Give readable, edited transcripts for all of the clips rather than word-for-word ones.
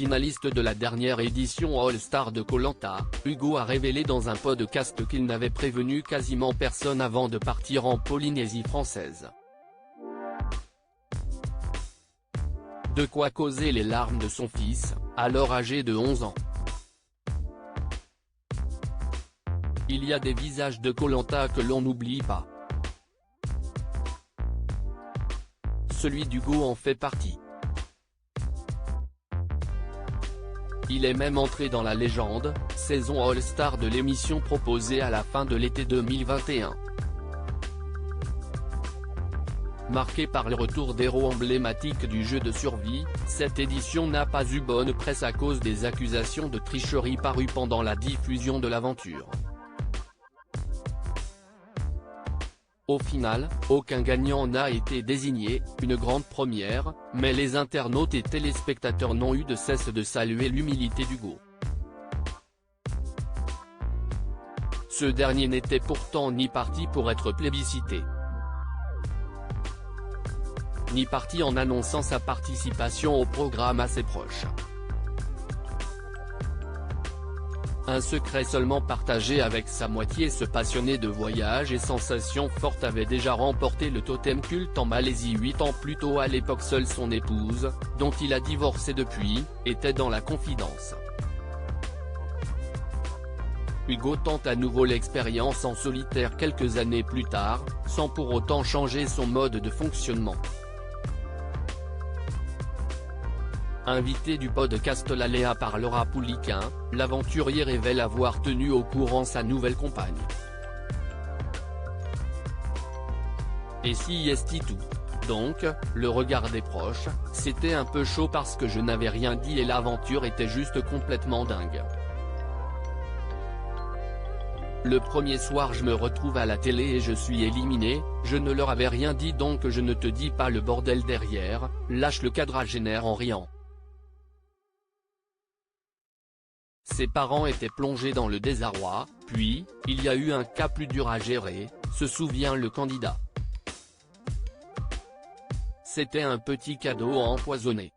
Finaliste de la dernière édition All-Star de Koh Lanta, Hugo a révélé dans un podcast qu'il n'avait prévenu quasiment personne avant de partir en Polynésie française. De quoi causer les larmes de son fils, alors âgé de 11 ans. Il y a des visages de Koh Lanta que l'on n'oublie pas. Celui d'Hugo en fait partie. Il est même entré dans la légende, saison All-Star de l'émission proposée à la fin de l'été 2021. Marquée par le retour d'héros emblématiques du jeu de survie, cette édition n'a pas eu bonne presse à cause des accusations de tricherie parues pendant la diffusion de l'aventure. Au final, aucun gagnant n'a été désigné, une grande première, mais les internautes et téléspectateurs n'ont eu de cesse de saluer l'humilité d'Hugo. Ce dernier n'était pourtant ni parti pour être plébiscité, ni parti en annonçant sa participation au programme à ses proches. Un secret seulement partagé avec sa moitié, ce passionné de voyage et sensations fortes avait déjà remporté le totem culte en Malaisie 8 ans plus tôt. À l'époque, seule son épouse, dont il a divorcé depuis, était dans la confidence. Hugo tente à nouveau l'expérience en solitaire quelques années plus tard, sans pour autant changer son mode de fonctionnement. Invité du podcast L'Aléa par Laura Pouliquin, l'aventurier révèle avoir tenu au courant sa nouvelle compagne. Et si est tout. Donc, le regard des proches, c'était un peu chaud parce que je n'avais rien dit et l'aventure était juste complètement dingue. Le premier soir je me retrouve à la télé et je suis éliminé, je ne leur avais rien dit donc je ne te dis pas le bordel derrière, lâche le quadragénaire en riant. Ses parents étaient plongés dans le désarroi, puis, il y a eu un cas plus dur à gérer, se souvient le candidat. C'était un petit cadeau empoisonné.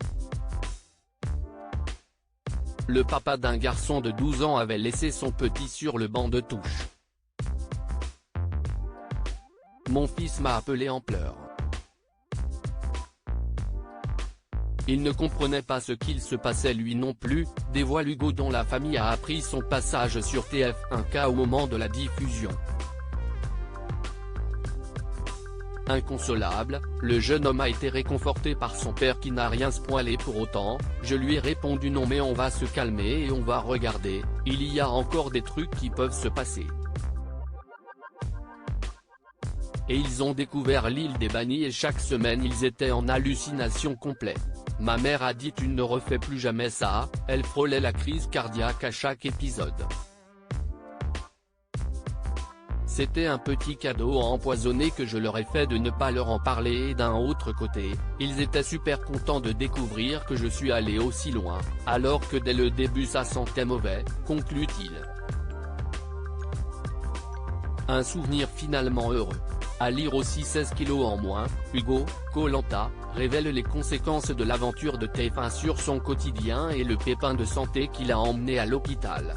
Le papa d'un garçon de 12 ans avait laissé son petit sur le banc de touche. Mon fils m'a appelé en pleurs. Il ne comprenait pas ce qu'il se passait lui non plus, dévoile Hugo dont la famille a appris son passage sur TF1K au moment de la diffusion. Inconsolable, le jeune homme a été réconforté par son père qui n'a rien spoilé pour autant. Je lui ai répondu non mais on va se calmer et on va regarder, il y a encore des trucs qui peuvent se passer. Et ils ont découvert l'île des bannis et chaque semaine ils étaient en hallucination complète. Ma mère a dit tu ne refais plus jamais ça, elle frôlait la crise cardiaque à chaque épisode. C'était un petit cadeau empoisonné que je leur ai fait de ne pas leur en parler et d'un autre côté, ils étaient super contents de découvrir que je suis allé aussi loin, alors que dès le début ça sentait mauvais, conclut-il. Un souvenir finalement heureux. À lire aussi 16 kilos en moins, Hugo, Koh Lanta, révèle les conséquences de l'aventure de TF1 sur son quotidien et le pépin de santé qui l'a emmené à l'hôpital.